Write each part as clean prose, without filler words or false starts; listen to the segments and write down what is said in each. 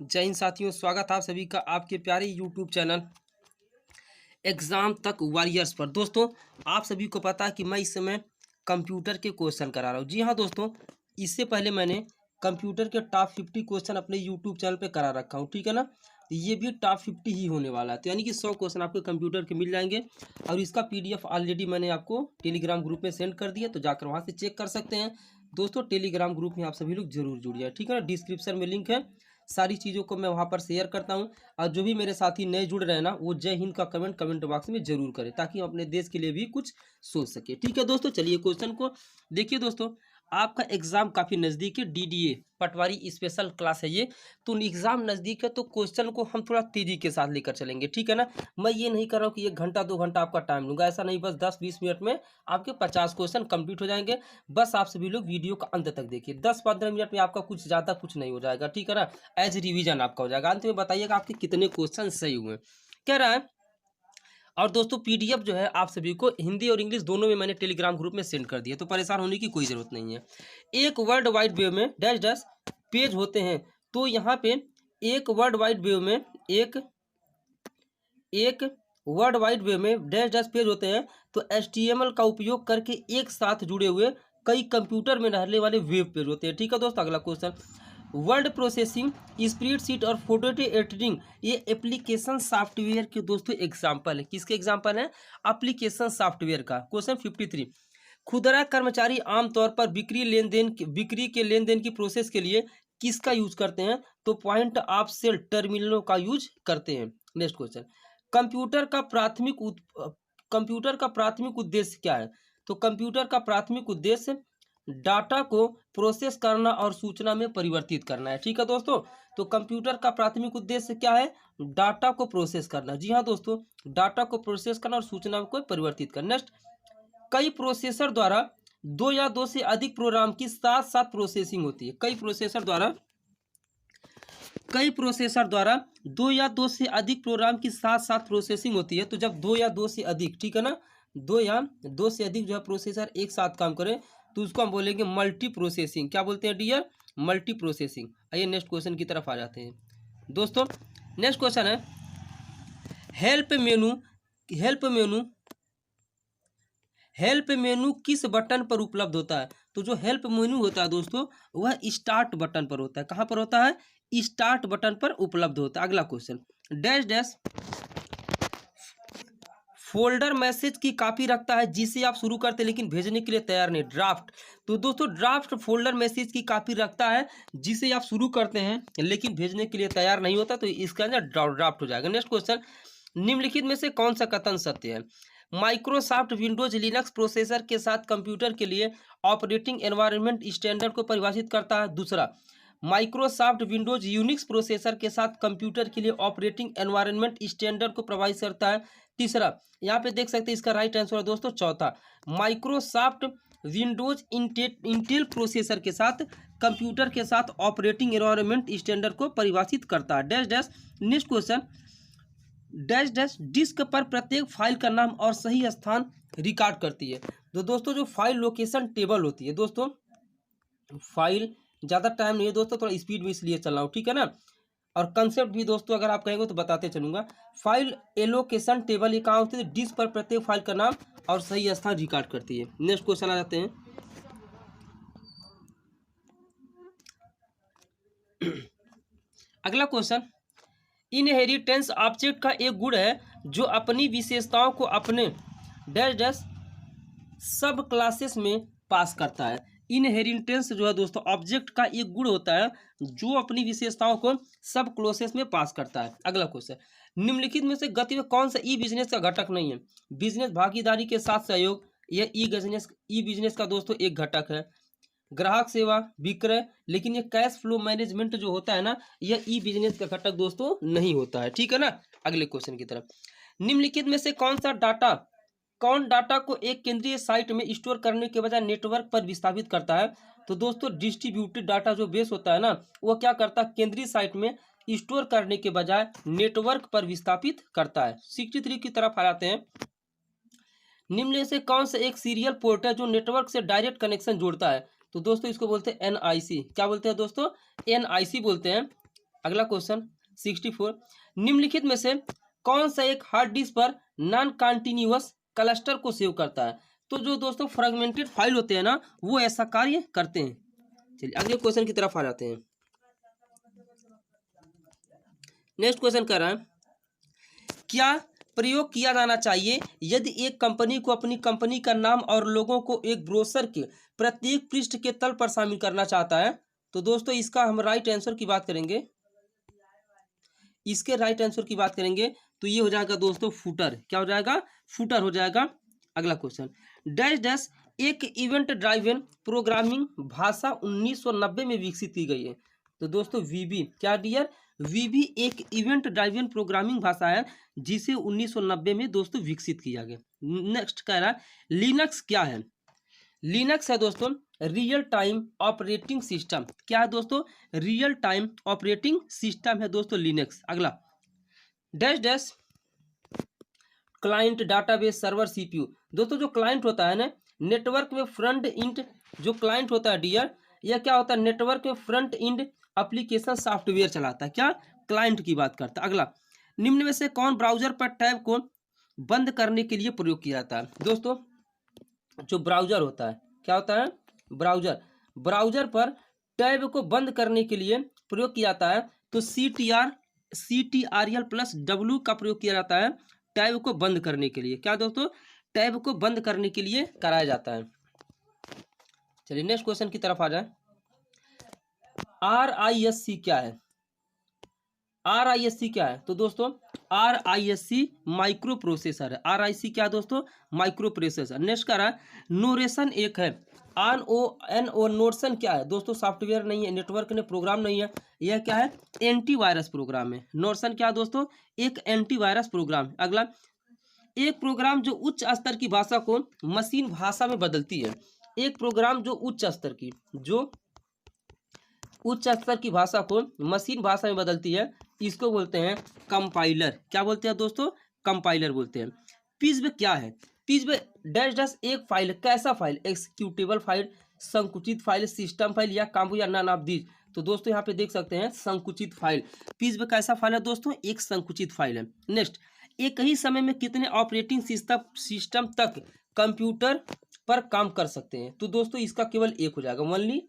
जय हिंद साथियों, स्वागत है आप सभी का आपके प्यारे यूट्यूब चैनल एग्ज़ाम तक वॉरियर्स पर। दोस्तों, आप सभी को पता है कि मैं इस समय कंप्यूटर के क्वेश्चन करा रहा हूँ। जी हाँ दोस्तों, इससे पहले मैंने कंप्यूटर के टॉप 50 क्वेश्चन अपने यूट्यूब चैनल पे करा रखा हूँ, ठीक है ना। तो ये भी टॉप 50 ही होने वाला है, तो यानी कि 100 क्वेश्चन आपको कंप्यूटर के मिल जाएंगे। और इसका PDF ऑलरेडी मैंने आपको टेलीग्राम ग्रुप में सेंड कर दिया, तो जाकर वहाँ से चेक कर सकते हैं। दोस्तों, टेलीग्राम ग्रुप में आप सभी लोग जरूर जुड़िए, ठीक है ना। डिस्क्रिप्शन में लिंक है, सारी चीज़ों को मैं वहाँ पर शेयर करता हूँ। और जो भी मेरे साथी नए जुड़ रहे हैं ना, वो जय हिंद का कमेंट बॉक्स में जरूर करें, ताकि हम अपने देश के लिए भी कुछ सोच सके। ठीक है दोस्तों, चलिए क्वेश्चन को देखिए। दोस्तों, आपका एग्जाम काफ़ी नज़दीक है, DDA पटवारी स्पेशल क्लास है ये। तो एग्जाम नज़दीक है तो क्वेश्चन को हम थोड़ा तेज़ी के साथ लेकर चलेंगे, ठीक है ना। मैं ये नहीं कर रहा हूँ कि 1 घंटा 2 घंटा आपका टाइम लूँगा, ऐसा नहीं। बस 10-20 मिनट में आपके 50 क्वेश्चन कंप्लीट हो जाएंगे। बस आप सभी लोग वीडियो का अंत तक देखिए। 10-15 मिनट में आपका कुछ ज़्यादा कुछ नहीं हो जाएगा, ठीक है ना। एज रिवीजन आपका हो जाएगा। अंत में बताइएगा आपके कितने क्वेश्चन सही हुए, कह रहा है। और दोस्तों, PDF जो है आप सभी को हिंदी और इंग्लिश दोनों में मैंने टेलीग्राम ग्रुप में सेंड कर दिया, तो परेशान होने की कोई ज़रूरत नहीं है। एक वर्ल्ड वाइड वेब में डैश डैश पेज होते हैं, तो यहाँ पे एक वर्ल्ड वाइड वेब में एक वर्ल्ड वाइड वेब में डैश डैश पेज होते हैं, तो HTML का उपयोग करके एक साथ जुड़े हुए कई कंप्यूटर में रहने वाले वेब पेज होते हैं। ठीक है दोस्तों, अगला क्वेश्चन। वर्ड प्रोसेसिंग, स्प्रेडशीट और फोटो एडिटिंग ये एप्लीकेशन सॉफ्टवेयर के दोस्तों एग्जाम्पल है। किसके एग्जाम्पल है? एप्लीकेशन सॉफ्टवेयर का। क्वेश्चन 53। खुदरा कर्मचारी आमतौर पर बिक्री के लेन देन की प्रोसेस के लिए किसका यूज करते हैं? तो पॉइंट ऑफ सेल टर्मिनलों का यूज करते हैं। Next question. कंप्यूटर का प्राथमिक उद्देश्य क्या है? तो कंप्यूटर का प्राथमिक उद्देश्य डाटा को प्रोसेस करना और सूचना में परिवर्तित करना है। ठीक है दोस्तों, तो कंप्यूटर का प्राथमिक उद्देश्य क्या है? डाटा को प्रोसेस करना। जी हाँ दोस्तों, डाटा को प्रोसेस करना और सूचना को परिवर्तित करना। नेक्स्ट। कई प्रोसेसर द्वारा 2 या 2 से अधिक प्रोग्राम की साथ साथ प्रोसेसिंग होती है। कई प्रोसेसर द्वारा 2 या 2 से अधिक प्रोग्राम की साथ साथ प्रोसेसिंग होती है। तो जब 2 या 2 से अधिक, ठीक है ना, 2 या 2 से अधिक जो है प्रोसेसर एक साथ काम करें, तो उसको हम बोलेंगे मल्टी प्रोसेसिंग। क्या बोलते हैं डियर? Multi processing. आइए नेक्स्ट क्वेश्चन की तरफ आ जाते हैं दोस्तों। नेक्स्ट क्वेश्चन है, हेल्प मेनू किस बटन पर उपलब्ध होता है? तो जो हेल्प मेनू होता है दोस्तों, वह स्टार्ट बटन पर होता है। कहाँ पर होता है? स्टार्ट बटन पर उपलब्ध होता है। अगला question. Dash dash folder message की कॉपी रखता है जिसे आप शुरू करते लेकिन भेजने के लिए तैयार नहीं। ड्राफ्ट। तो दोस्तों, ड्राफ्ट फोल्डर मैसेज की कॉपी रखता है जिसे आप शुरू करते हैं लेकिन भेजने के लिए तैयार नहीं होता, तो इसका ना ड्राफ्ट हो जाएगा। Next question. निम्नलिखित में से कौन सा कथन सत्य है? माइक्रोसॉफ्ट विंडोज लिनक्स प्रोसेसर के साथ कंप्यूटर के लिए ऑपरेटिंग एनवायरनमेंट स्टैंडर्ड को परिभाषित करता है। दूसरा, माइक्रोसॉफ्ट विंडोज यूनिक्स प्रोसेसर के साथ कंप्यूटर के लिए ऑपरेटिंग एनवायरनमेंट स्टैंडर्ड को प्रभावित करता है। तीसरा, यहाँ पे देख सकते हैं इसका राइट आंसर है दोस्तों चौथा, माइक्रोसॉफ्ट विंडोज इंटेल प्रोसेसर के साथ कंप्यूटर के साथ ऑपरेटिंग एनवायरनमेंट स्टैंडर्ड को परिभाषित करता है। Dash dash. Next question. Dash dash disk पर प्रत्येक फाइल का नाम और सही स्थान रिकॉर्ड करती है। तो दोस्तों, जो फाइल लोकेशन टेबल होती है दोस्तों, फाइल ज़्यादा टाइम नहीं है दोस्तों, थोड़ा स्पीड में इसलिए चल रहा हूँ, ठीक है ना। और कंसेप्ट भी दोस्तों अगर आप कहेंगे तो बताते चलूँगा। फाइल एलोकेशन टेबल ये कहाँ होती है? डिस्क पर प्रत्येक फाइल का नाम और सही स्थान रिकॉर्ड करती है। नेक्स्ट क्वेश्चन आ जाते हैं। अगला क्वेश्चन। इनहेरिटेंस ऑब्जेक्ट का एक गुण है जो अपनी विशेषताओं को अपने डैश डैश सब क्लासेस में पास करता है। इनहेरिटेंस जो है दोस्तों ऑब्जेक्ट का एक गुण होता है जो अपनी विशेषताओं को सब क्लासेस में पास करता है। अगला क्वेश्चन। निम्नलिखित में से गति में कौन सा ई बिजनेस का घटक नहीं है? बिजनेस भागीदारी के साथ सहयोग, यह ई बिजनेस का दोस्तों एक घटक है। ग्राहक सेवा, विक्रय, लेकिन ये कैश फ्लो मैनेजमेंट जो होता है ना, यह ई बिजनेस का घटक दोस्तों नहीं होता है, ठीक है ना। अगले क्वेश्चन की तरफ। निम्नलिखित में से कौन डाटा को एक केंद्रीय साइट में स्टोर करने के बजाय नेटवर्क पर विस्थापित करता है? तो दोस्तों, डिस्ट्रीब्यूटेड डाटा जो बेस होता है ना, वो क्या करता है? केंद्रीय साइट में स्टोर करने के बजाय नेटवर्क पर विस्थापित करता है। 63 की तरफ आ जाते हैं। निम्न में से कौन सा एक सीरियल पोर्ट है जो नेटवर्क से डायरेक्ट कनेक्शन जोड़ता है? तो दोस्तों, इसको बोलते हैं NIC। क्या बोलते हैं दोस्तों? NIC बोलते हैं। अगला क्वेश्चन 64, निम्नलिखित में से कौन सा एक हार्ड डिस्क पर नॉन कंटिन्यूअस क्लस्टर को सेव करता है? तो जो दोस्तों फ्रेगमेंटेड फाइल होते हैं ना, वो ऐसा कार्य करते हैं। चलिए अगले क्वेश्चन की तरफ आ जाते हैं। नेक्स्ट क्वेश्चन कह रहा है, क्या प्रयोग किया जाना चाहिए यदि एक कंपनी को अपनी कंपनी का नाम और लोगों को एक ब्रोशर के प्रत्येक पृष्ठ के तल पर शामिल करना चाहता है? तो दोस्तों इसका हम राइट आंसर की बात करेंगे। इसके राइट आंसर की बात करेंगे तो ये हो जाएगा दोस्तों फुटर। क्या हो जाएगा? फुटर हो जाएगा। अगला क्वेश्चन, डैश डैश एक इवेंट ड्राइवन प्रोग्रामिंग भाषा 1990 में विकसित की गई है। तो दोस्तों वीबी, क्या डियर? वीबी एक इवेंट ड्राइवन प्रोग्रामिंग भाषा है जिसे 1990 में दोस्तों विकसित किया गया। नेक्स्ट कह रहा है, लिनक्स क्या है? लिनक्स है दोस्तों रियल टाइम ऑपरेटिंग सिस्टम। क्या है दोस्तों? रियल टाइम ऑपरेटिंग सिस्टम है दोस्तों लिनक्स। अगला, dash dash client database server CPU. दोस्तों जो क्लाइंट होता है ना, नेटवर्क में फ्रंट इंड जो क्लाइंट होता है डियर, यह क्या होता है? नेटवर्क में फ्रंट इंड एप्लीकेशन सॉफ्टवेयर चलाता है। क्या? क्लाइंट की बात करता है। अगला, निम्न में से कौन ब्राउजर पर टैब को बंद करने के लिए प्रयोग किया जाता है? दोस्तों जो ब्राउजर होता है, क्या होता है? ब्राउजर। ब्राउजर पर टैब को बंद करने के लिए प्रयोग किया जाता है तो CTRL+W का प्रयोग किया जाता है टैब को बंद करने के लिए। क्या दोस्तों? टैब को बंद करने के लिए कराया जाता है। चलिए नेक्स्ट क्वेश्चन की तरफ आ जाए। RISC क्या है? RISC क्या है? तो दोस्तों RISC माइक्रो प्रोसेसर है। RISC क्या है दोस्तों? Micro processor. नेक्स्ट का रहा है, नोरेशन एक है। नोरेशन क्या है? दोस्तों सॉफ्टवेयर नहीं है, नेटवर्क ने प्रोग्राम नहीं है, यह क्या है? एंटीवायरस प्रोग्राम है। नोरेशन क्या है दोस्तों? एक एंटीवायरस प्रोग्राम। अगला, एक प्रोग्राम जो उच्च स्तर की भाषा को मशीन भाषा में बदलती है। एक प्रोग्राम जो उच्च स्तर की भाषा को मशीन भाषा में बदलती है, इसको बोलते हैं कंपाइलर। क्या बोलते हैं दोस्तों? कंपाइलर बोलते हैं। पिज्ब क्या है? पिज्ब डैश डैश एक फाइल। कैसा फाइल? एक्सिक्यूटेबल फाइल, संकुचित फाइल, सिस्टम फाइल या कॉम्बो या नन ऑफ दीज। तो दोस्तों यहाँ पे देख सकते हैं संकुचित फाइल। पिज्ब कैसा फाइल है दोस्तों? एक संकुचित फाइल है। नेक्स्ट, एक ही समय में कितने ऑपरेटिंग सिस्टम तक कंप्यूटर पर काम कर सकते हैं? तो दोस्तों इसका केवल एक हो जाएगा, ओनली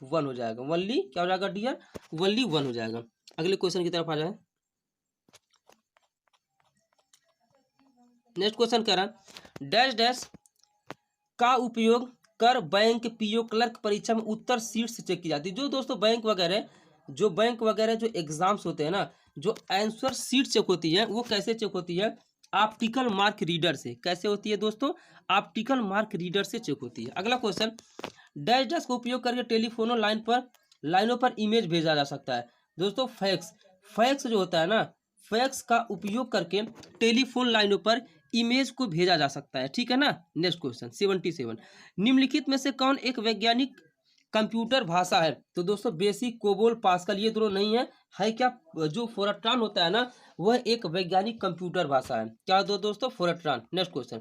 वन हो जाएगा। ओनली क्या हो जाएगा डियर? ओनली वन हो जाएगा। अगले क्वेश्चन की तरफ आ जाए। नेक्स्ट क्वेश्चन कह रहा है, डैश डैश का उपयोग कर बैंक पीओ क्लर्क परीक्षा में उत्तर शीट से चेक की जाती है। जो दोस्तों बैंक वगैरह जो एग्जाम्स होते हैं ना, जो आंसर शीट चेक होती है, वो कैसे चेक होती है? ऑप्टिकल मार्क रीडर से। कैसे होती है दोस्तों? ऑप्टिकल मार्क रीडर से चेक होती है। अगला क्वेश्चन, डैश डैश का उपयोग करके टेलीफोन लाइनों पर इमेज भेजा जा सकता है। दोस्तों फैक्स जो होता है ना, फैक्स का उपयोग करके टेलीफोन लाइनों पर इमेज को भेजा जा सकता है। ठीक है ना। नेक्स्ट क्वेश्चन 77, निम्नलिखित में से कौन एक वैज्ञानिक कंप्यूटर भाषा है? तो दोस्तों बेसिक, कोबोल, पास्कल, ये दोनों नहीं है क्या? जो फोरट्रान होता है ना, वह एक वैज्ञानिक कंप्यूटर भाषा है। क्या दोस्तों? फोरट्रान। नेक्स्ट क्वेश्चन,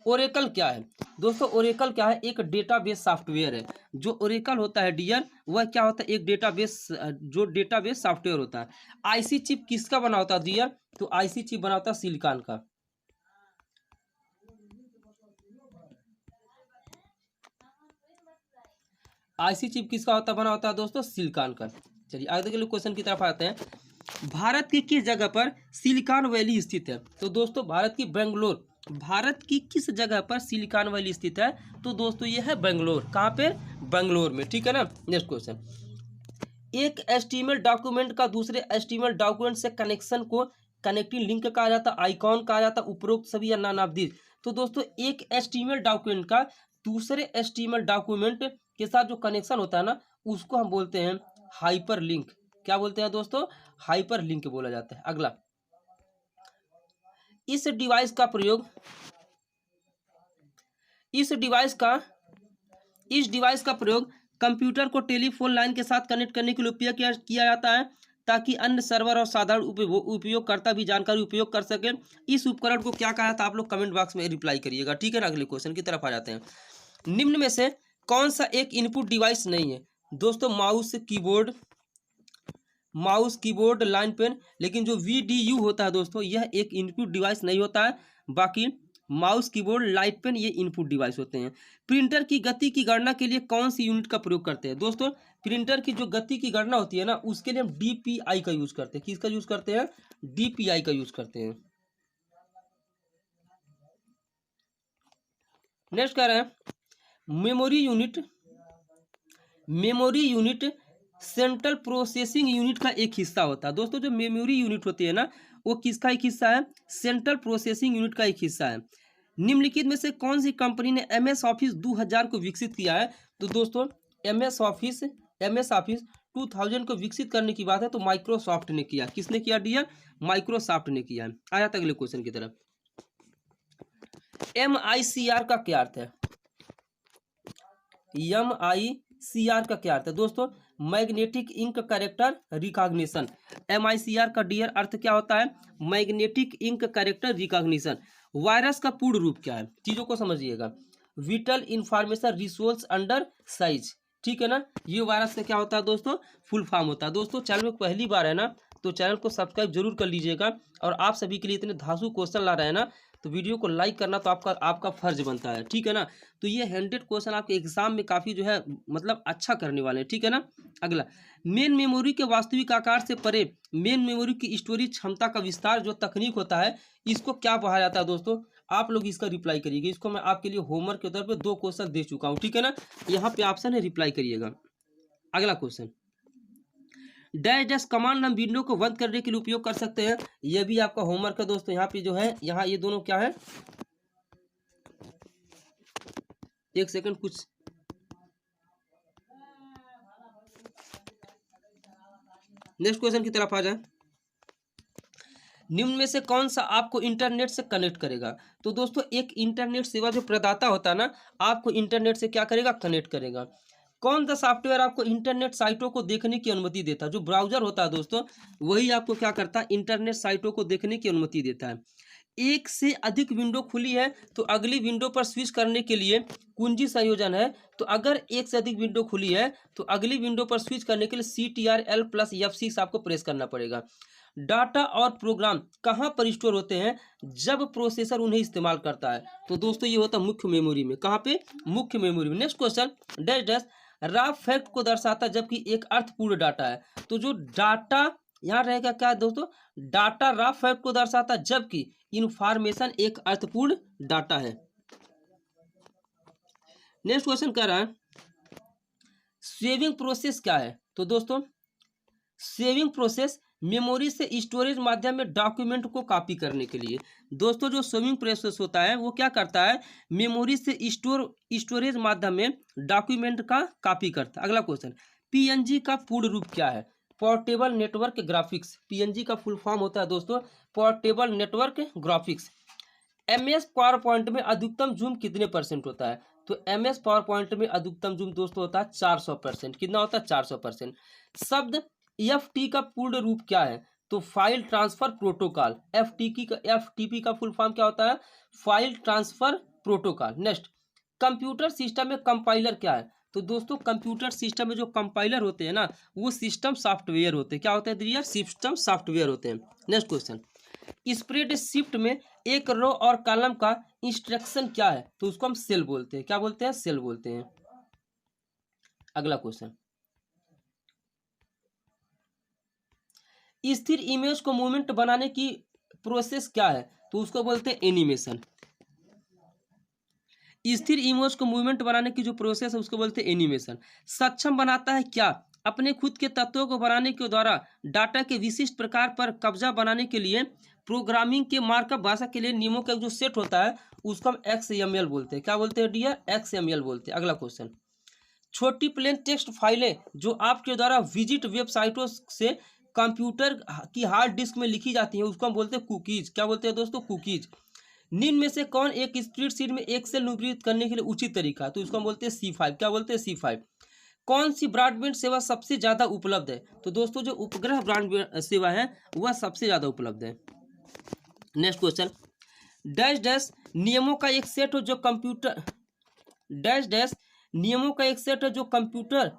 ओरेकल क्या है? दोस्तों ओरेकल क्या है? एक डेटाबेस सॉफ्टवेयर है। जो ओरेकल होता है डियर, वह क्या होता है? एक डेटाबेस सॉफ्टवेयर होता है। आईसी चिप किसका बना होता है डियर? तो आईसी चिप बना होता है सिलिकॉन का। आईसी चिप किसका बना होता है दोस्तों? सिलिकॉन का। चलिए आगे के क्वेश्चन की तरफ आते हैं। भारत की किस जगह पर सिलिकॉन वैली स्थित है? तो दोस्तों भारत की किस जगह पर सिलिकॉन वैली स्थित है? तो दोस्तों ये है बेंगलोर। कहाँ पे? बेंगलोर में। ठीक है ना। नेक्स्ट क्वेश्चन, एक एचटीएमएल डॉक्यूमेंट का दूसरे एचटीएमएल डॉक्यूमेंट से कनेक्शन को कनेक्टिंग लिंक कहा जाता है, आइकॉन कहा जाता है, उपरोक्त सभी या नॉन ऑफ दिस। तो दोस्तों एक एचटीएमएल डॉक्यूमेंट का दूसरे एचटीएमएल डॉक्यूमेंट के साथ जो कनेक्शन होता है ना, उसको हम बोलते हैं हाइपर लिंक। क्या बोलते हैं दोस्तों? हाइपर लिंक बोला जाता है। अगला, इस डिवाइस का प्रयोग कंप्यूटर को टेलीफोन लाइन के साथ कनेक्ट करने के लिए उपयोग किया जाता है ताकि अन्य सर्वर और साधारण उपयोगकर्ता भी जानकारी उपयोग कर सके। इस उपकरण को क्या कहा था? आप लोग कमेंट बॉक्स में रिप्लाई करिएगा। ठीक है ना। अगले क्वेश्चन की तरफ आ जाते हैं। निम्न में से कौन सा एक इनपुट डिवाइस नहीं है? दोस्तों mouse, keyboard, mouse, keyboard, line pen. लेकिन जो VDU होता है दोस्तों, यह एक इनपुट डिवाइस नहीं होता है। बाकी माउस, कीबोर्ड, लाइट पेन ये इनपुट डिवाइस होते हैं। प्रिंटर की गति की गणना के लिए कौन सी यूनिट का प्रयोग करते हैं दोस्तों? प्रिंटर की जो गति की गणना होती है ना, उसके लिए हम DPI का यूज करते हैं। किसका यूज करते हैं? DPI का यूज करते हैं। नेक्स्ट कह रहे हैं memory unit. Memory unit central processing unit का एक हिस्सा होता है। दोस्तों जो मेमोरी यूनिट होती है ना, वो किसका एक हिस्सा है? सेंट्रल प्रोसेसिंग यूनिट का एक हिस्सा है। निम्नलिखित में से कौन सी कंपनी ने MS ऑफिस 2000 को विकसित किया है? तो दोस्तों MS ऑफिस 2000 को विकसित करने की बात है तो माइक्रोसॉफ्ट ने किया। किसने किया डियर? माइक्रोसॉफ्ट ने किया। आया था अगले क्वेश्चन की तरफ। MICR का क्या अर्थ है? MICR का क्या अर्थ है दोस्तों? Magnetic ink character recognition. MICR का डियर अर्थ क्या होता है? Magnetic ink character recognition. Virus का पूर्ण रूप क्या है? चीजों को समझिएगा। Vital information resource under size. ठीक है ना, ये वायरस का क्या होता है दोस्तों? फुल फॉर्म होता है। दोस्तों चैनल में पहली बार है ना, तो चैनल को सब्सक्राइब जरूर कर लीजिएगा। और आप सभी के लिए इतने धांसू क्वेश्चन ला रहे हैं ना, तो वीडियो को लाइक करना तो आपका फर्ज बनता है। ठीक है ना, तो ये 100 क्वेश्चन आपके एग्जाम में काफ़ी जो है मतलब अच्छा करने वाले हैं। ठीक है ना। अगला, मेन मेमोरी के वास्तविक आकार से परे मेन मेमोरी की स्टोरेज क्षमता का विस्तार जो तकनीक होता है, इसको क्या कहा जाता है दोस्तों? आप लोग इसका रिप्लाई करिएगा। इसको मैं आपके लिए होमवर्क के तौर पे 2 क्वेश्चन दे चुका हूँ। ठीक है ना, यहाँ पे ऑप्शन है, रिप्लाई करिएगा। अगला क्वेश्चन, डैश डैश कमांड हम विंडो को बंद करने के लिए उपयोग कर सकते हैं। यह भी आपका होमवर्क है दोस्तों। यहाँ पे जो है, यहाँ ये दोनों क्या है, एक सेकंड कुछ नेक्स्ट क्वेश्चन की तरफ आ जाए। निम्न में से कौन सा आपको इंटरनेट से कनेक्ट करेगा? तो दोस्तों एक इंटरनेट सेवा जो प्रदाता होता है ना, आपको इंटरनेट से क्या करेगा? कनेक्ट करेगा। कौन सा सॉफ्टवेयर आपको इंटरनेट साइटों को देखने की अनुमति देता है? जो ब्राउजर होता है दोस्तों, वही आपको क्या करता है? इंटरनेट साइटों को देखने की अनुमति देता है। एक से अधिक विंडो खुली है तो अगली विंडो पर स्विच करने के लिए कुंजी संयोजन है। तो अगर एक से अधिक विंडो खुली है तो अगली विंडो पर स्विच करने के लिए CTRL+F6 आपको प्रेस करना पड़ेगा। डाटा और प्रोग्राम कहाँ पर स्टोर होते हैं? जब प्रोसेसर उन्हें इस्तेमाल करता है। तो दोस्तों ये होता है मुख्य मेमोरी में। कहाँ पे? मुख्य मेमोरी में। Next question, dash dash raw fact को दर्शाता जबकि एक अर्थपूर्ण डाटा है। तो जो डाटा यहाँ रहेगा क्या दोस्तों? डाटा रॉ फैक्ट को दर्शाता जबकि इंफॉर्मेशन एक अर्थपूर्ण डाटा है। नेक्स्ट क्वेश्चन कह रहा है सेविंग प्रोसेस क्या है? तो दोस्तों सेविंग प्रोसेस मेमोरी से स्टोरेज माध्यम में डॉक्यूमेंट को कॉपी करने के लिए। दोस्तों जो सेविंग प्रोसेस होता है वो क्या करता है? मेमोरी से स्टोरेज माध्यम में डॉक्यूमेंट का कॉपी करता है। अगला क्वेश्चन, PNG का पूर्ण रूप क्या है? Portable network graphics. PNG का फुल फॉर्म होता है दोस्तों portable network graphics. MS power point में अधिकतम जूम कितने % होता है? तो MS पावर पॉइंट में अधिकतम जूम दोस्तों होता है 400%। कितना होता है? 400%। शब्द FT का पूर्ण रूप क्या है? तो फाइल ट्रांसफर प्रोटोकॉल। FTP का फुल फॉर्म क्या होता है? File transfer protocol. Next, computer system में कंपाइलर क्या है? तो दोस्तों कंप्यूटर सिस्टम में जो कंपाइलर होते हैं ना, वो सिस्टम सॉफ्टवेयर होते हैं। क्या होते हैं डियर? सिस्टम सॉफ्टवेयर होते हैं। नेक्स्ट क्वेश्चन, स्प्रेडशीट में एक रो और कॉलम का इंस्ट्रक्शन क्या है? तो उसको हम सेल बोलते हैं। क्या बोलते हैं? सेल बोलते हैं। अगला क्वेश्चन, स्थिर इमेज को मूवमेंट बनाने की प्रोसेस क्या है? तो उसको बोलते हैं एनिमेशन। स्थिर इमेज को मूवमेंट बनाने की जो प्रोसेस है उसको बोलते हैं एनिमेशन। सक्षम बनाता है क्या? अपने खुद के तत्वों को बनाने के द्वारा डाटा के विशिष्ट प्रकार पर कब्जा बनाने के लिए प्रोग्रामिंग के मार्कअप भाषा के लिए नियमों का जो सेट होता है उसको हम XML बोलते हैं। क्या बोलते हैं डियर? XML बोलते हैं। अगला क्वेश्चन, छोटी प्लेन टेक्स्ट फाइलें जो आपके द्वारा विजिट वेबसाइटों से कंप्यूटर की हार्ड डिस्क में लिखी जाती है उसको हम बोलते हैं कुकीज। क्या बोलते हैं दोस्तों? कुकीज। निम्न में से कौन एक स्प्रेडशीट में एक्सेल निरूपित करने के लिए उचित तरीका? तो इसको हम बोलते हैं C5। क्या बोलते हैं? C5। कौन सी ब्रॉडबैंड सेवा सबसे ज्यादा उपलब्ध है? तो दोस्तों जो उपग्रह ब्रॉडबैंड सेवा है वह सबसे ज्यादा उपलब्ध है। नेक्स्ट क्वेश्चन, डैश डैश नियमों का एक सेट हो जो कंप्यूटर डैश डैश नियमों का एक सेट है जो कंप्यूटर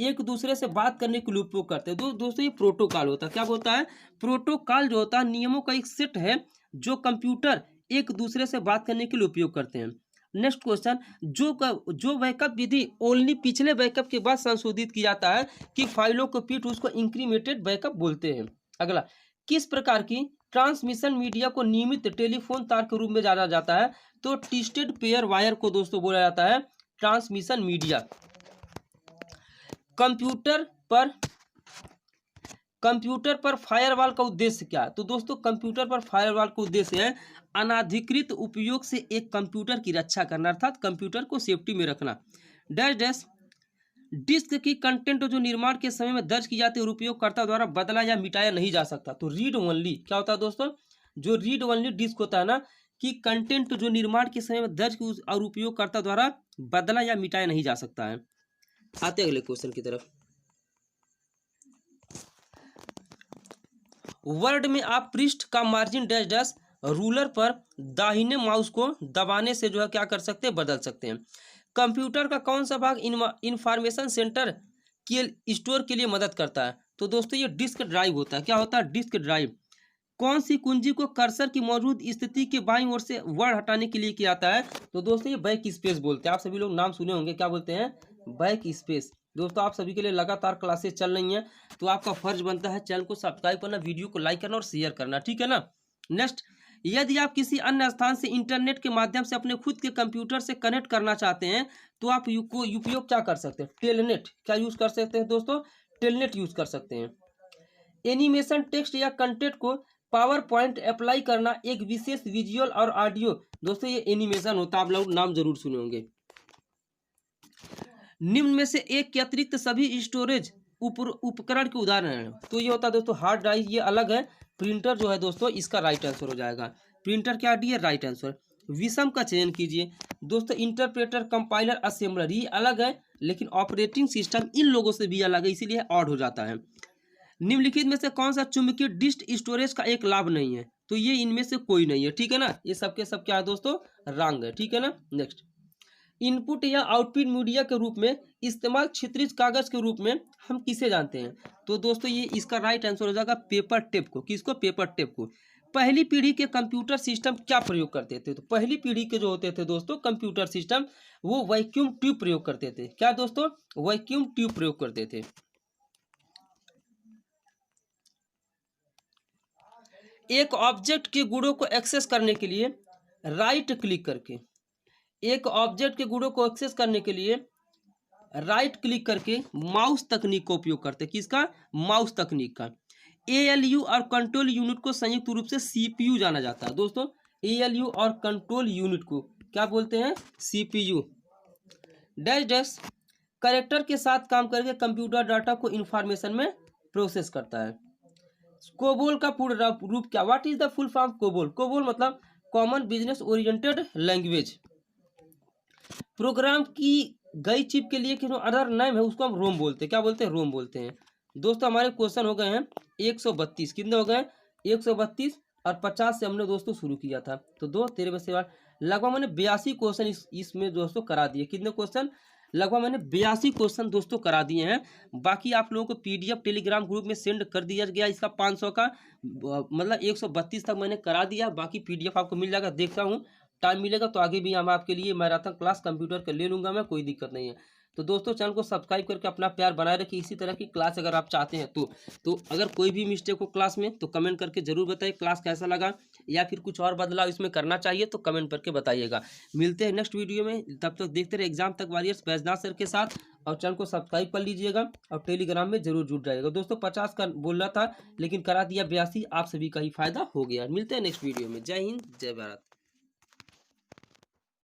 एक दूसरे से बात करने के लिए उपयोग करते हैं। दोस्तों ये प्रोटोकॉल होता है। क्या होता है? प्रोटोकॉल जो होता है नियमों का एक सेट है जो कंप्यूटर एक दूसरे से बात करने के लिए उपयोग करते हैं। नेक्स्ट क्वेश्चन, जो बैकअप विधि ओनली पिछले बैकअप के बाद संशोधित किया जाता है कि फाइलों को पीट उसको इंक्रीमेंटेड बैकअप बोलते हैं। अगला, किस प्रकार की ट्रांसमिशन मीडिया को नियमित टेलीफोन तार के रूप में जाना जाता है? तो ट्विस्टेड पेयर वायर को दोस्तों बोला जाता है ट्रांसमिशन मीडिया। कंप्यूटर पर फायरवॉल का उद्देश्य क्या है? तो दोस्तों कंप्यूटर पर फायरवॉल का उद्देश्य है अनाधिकृत उपयोग से एक कंप्यूटर की रक्षा करना, अर्थात कंप्यूटर को सेफ्टी में रखना। डैश डैश डिस्क की कंटेंट जो निर्माण के समय में दर्ज की जाती है और उपयोगकर्ता द्वारा बदला या मिटाया नहीं जा सकता। तो रीड ओनली क्या होता है दोस्तों? जो रीड ओनली डिस्क होता है ना, कि कंटेंट जो निर्माण के समय में दर्ज और उपयोगकर्ता द्वारा बदला या मिटाया नहीं जा सकता है। आते अगले क्वेश्चन की तरफ। वर्ड में आप पृष्ठ का मार्जिन डैश डैश रूलर पर दाहिने माउस को दबाने से जो है क्या कर सकते हैं? बदल सकते हैं। कंप्यूटर का कौन सा भाग इंफॉर्मेशन सेंटर के स्टोर के लिए मदद करता है? तो दोस्तों ये डिस्क ड्राइव होता है। क्या होता है? Disk drive. कौन सी कुंजी को कर्सर की मौजूद स्थिति के बाईं ओर से वर्ड हटाने के लिए किया जाता है? तो दोस्तों ये बैक स्पेस बोलते हैं। आप सभी लोग नाम सुने होंगे, क्या बोलते हैं? Back space. दोस्तों आप सभी के लिए लगातार क्लासेस चल रही हैं, तो आपका फर्ज बनता है चैनल को सब्सक्राइब करना, वीडियो को लाइक करना और शेयर करना, ठीक है ना। नेक्स्ट, यदि आप किसी अन्य स्थान से इंटरनेट के माध्यम से अपने खुद के कंप्यूटर से कनेक्ट करना चाहते हैं तो आप उपयोग क्या कर सकते हैं? टेलनेट। क्या यूज कर सकते हैं दोस्तों? टेलनेट यूज कर सकते हैं। एनिमेशन, टेक्स्ट या कंटेंट को पावर पॉइंट अप्लाई करना एक विशेष विजुअल और ऑडियो, दोस्तों ये एनिमेशन होता है। आप लोग नाम जरूर सुने होंगे। निम्न में से एक के अतिरिक्त सभी स्टोरेज उपकरण के उदाहरण हैं। तो ये होता है दोस्तों हार्ड ड्राइव, ये अलग है। प्रिंटर जो है दोस्तों इसका राइट आंसर हो जाएगा। प्रिंटर क्या डी है? Right answer. विषम का चयन कीजिए। दोस्तों इंटरप्रेटर, कंपाइलर, असेंबलर ये अलग है, लेकिन ऑपरेटिंग सिस्टम इन लोगों से भी अलग है, इसीलिए ऑड हो जाता है। निम्नलिखित में से कौन सा चुंबकीय डिस्क स्टोरेज का एक लाभ नहीं है? तो ये इनमें से कोई नहीं है, ठीक है ना। ये सबके सब क्या है दोस्तों? रंग है, ठीक है ना। नेक्स्ट, इनपुट या आउटपुट मीडिया के रूप में इस्तेमाल क्षितिज कागज के रूप में हम किसे जानते हैं? तो दोस्तों ये इसका राइट आंसर हो जाएगा पेपर टेप को। किसको? पेपर टेप को। पहली पीढ़ी के कंप्यूटर सिस्टम क्या प्रयोग करते थे? तो पहली पीढ़ी के जो होते थे दोस्तों कंप्यूटर सिस्टम, वो वैक्यूम ट्यूब प्रयोग करते थे। क्या दोस्तों? वैक्यूम ट्यूब प्रयोग करते थे। एक ऑब्जेक्ट के गुणों को एक्सेस करने के लिए राइट क्लिक करके, एक ऑब्जेक्ट के गुणों को एक्सेस करने के लिए राइट क्लिक करके माउस तकनीक का उपयोग करते हैं। किसका? माउस तकनीक का। एएलयू और कंट्रोल यूनिट को संयुक्त रूप से सीपीयू जाना जाता है। दोस्तों एएलयू और कंट्रोल यूनिट को क्या बोलते हैं? सीपीयू। डैश डैश कैरेक्टर के साथ काम करके कंप्यूटर डाटा को इंफॉर्मेशन में प्रोसेस करता है। कोबोल का पूर्ण रूप क्या? What is the full form COBOL? COBOL मतलब common business oriented language. Program की गई चिप के लिए जो अदर नेम है उसको हम रोम बोलते हैं। क्या बोलते हैं? रोम बोलते हैं। दोस्तों हमारे क्वेश्चन हो गए हैं 132। कितने हो गए? 132 और 50 से हमने दोस्तों शुरू किया था, तो 2 13 में से लगभग मैंने 82 क्वेश्चन इसमें दोस्तों करा दिए। कितने क्वेश्चन? लगभग मैंने 82 क्वेश्चन दोस्तों करा दिए हैं। बाकी आप लोगों को पीडीएफ टेलीग्राम ग्रुप में सेंड कर दिया गया इसका 500 का, मतलब 132 तक मैंने करा दिया। बाकी पीडीएफ आपको मिल जाएगा। देखता हूँ टाइम मिलेगा तो आगे भी हम आपके लिए मैराथन क्लास कंप्यूटर का ले लूँगा मैं, कोई दिक्कत नहीं है। तो दोस्तों चैनल को सब्सक्राइब करके अपना प्यार बनाए रखिए। इसी तरह की क्लास अगर आप चाहते हैं तो अगर कोई भी मिस्टेक हो क्लास में तो कमेंट करके ज़रूर बताइए क्लास कैसा लगा, या फिर कुछ और बदलाव इसमें करना चाहिए तो कमेंट करके बताइएगा। मिलते हैं नेक्स्ट वीडियो में, तब तक देखते रहे एग्जाम तक वॉरियर्स बैजनाथ सर के साथ, और चैनल को सब्सक्राइब कर लीजिएगा और टेलीग्राम में जरूर जुड़ जाइएगा। दोस्तों 50 का बोल रहा था लेकिन करा दिया 82, आप सभी का ही फायदा हो गया। मिलते हैं नेक्स्ट वीडियो में। जय हिंद, जय भारत।